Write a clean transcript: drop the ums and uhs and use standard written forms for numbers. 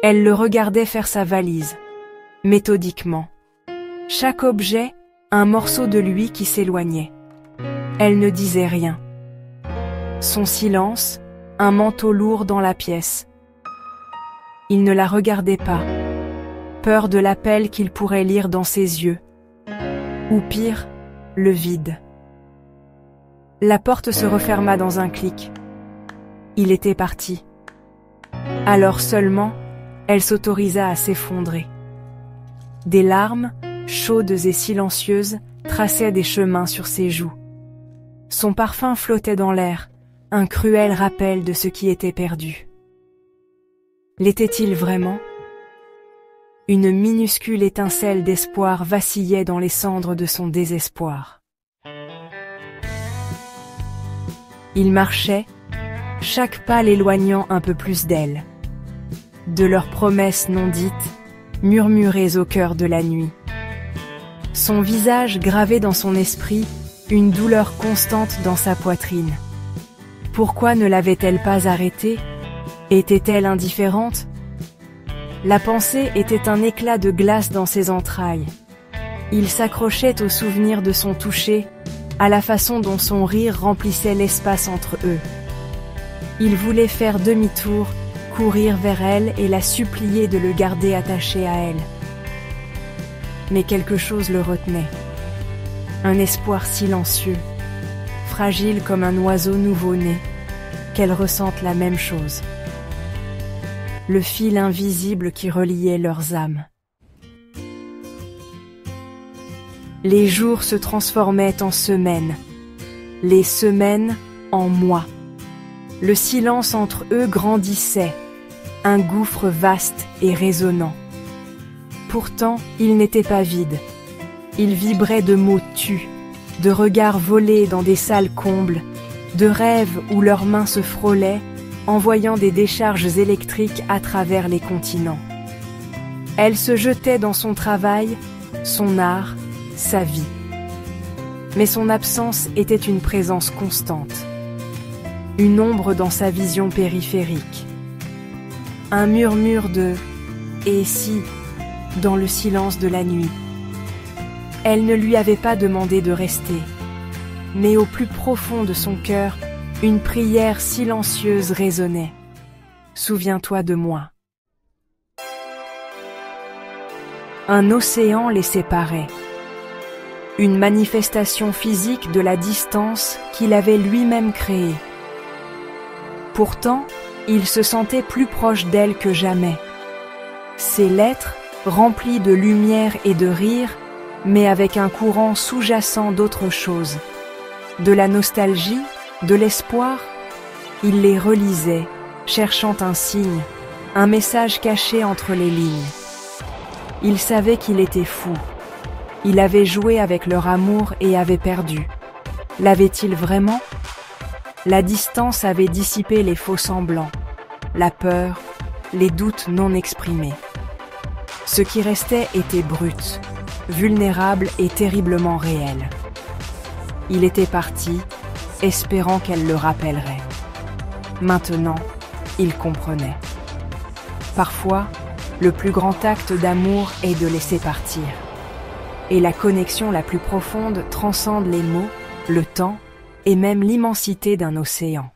Elle le regardait faire sa valise, méthodiquement. Chaque objet, un morceau de lui qui s'éloignait. Elle ne disait rien. Son silence, un manteau lourd dans la pièce. Il ne la regardait pas, peur de l'appel qu'il pourrait lire dans ses yeux. Ou pire, le vide. La porte se referma dans un clic. Il était parti. Alors seulement, elle s'autorisa à s'effondrer. Des larmes, chaudes et silencieuses, traçaient des chemins sur ses joues. Son parfum flottait dans l'air, un cruel rappel de ce qui était perdu. L'était-il vraiment ? Une minuscule étincelle d'espoir vacillait dans les cendres de son désespoir. Il marchait, chaque pas l'éloignant un peu plus d'elle, de leurs promesses non dites, murmurées au cœur de la nuit. Son visage gravé dans son esprit, une douleur constante dans sa poitrine. Pourquoi ne l'avait-elle pas arrêtée ? Était-elle indifférente ? La pensée était un éclat de glace dans ses entrailles. Il s'accrochait au souvenir de son toucher, à la façon dont son rire remplissait l'espace entre eux. Il voulait faire demi-tour, courir vers elle et la supplier de le garder attaché à elle. Mais quelque chose le retenait. Un espoir silencieux, fragile comme un oiseau nouveau-né, qu'elle ressente la même chose. Le fil invisible qui reliait leurs âmes. Les jours se transformaient en semaines, les semaines en mois. Le silence entre eux grandissait, un gouffre vaste et résonnant. Pourtant, il n'était pas vide. Il vibrait de mots tus, de regards volés dans des salles combles, de rêves où leurs mains se frôlaient, envoyant des décharges électriques à travers les continents. Elle se jetait dans son travail, son art, sa vie. Mais son absence était une présence constante. Une ombre dans sa vision périphérique. Un murmure de « et si » dans le silence de la nuit. Elle ne lui avait pas demandé de rester, mais au plus profond de son cœur, une prière silencieuse résonnait. « Souviens-toi de moi ». Un océan les séparait. Une manifestation physique de la distance qu'il avait lui-même créée. Pourtant, il se sentait plus proche d'elle que jamais. Ses lettres, remplies de lumière et de rire, mais avec un courant sous-jacent d'autre chose. De la nostalgie, de l'espoir, il les relisait, cherchant un signe, un message caché entre les lignes. Il savait qu'il était fou. Il avait joué avec leur amour et avait perdu. L'avait-il vraiment ? La distance avait dissipé les faux semblants, la peur, les doutes non exprimés. Ce qui restait était brut, vulnérable et terriblement réel. Il était parti, espérant qu'elle le rappellerait. Maintenant, il comprenait. Parfois, le plus grand acte d'amour est de laisser partir. Et la connexion la plus profonde transcende les mots, le temps et même l'immensité d'un océan.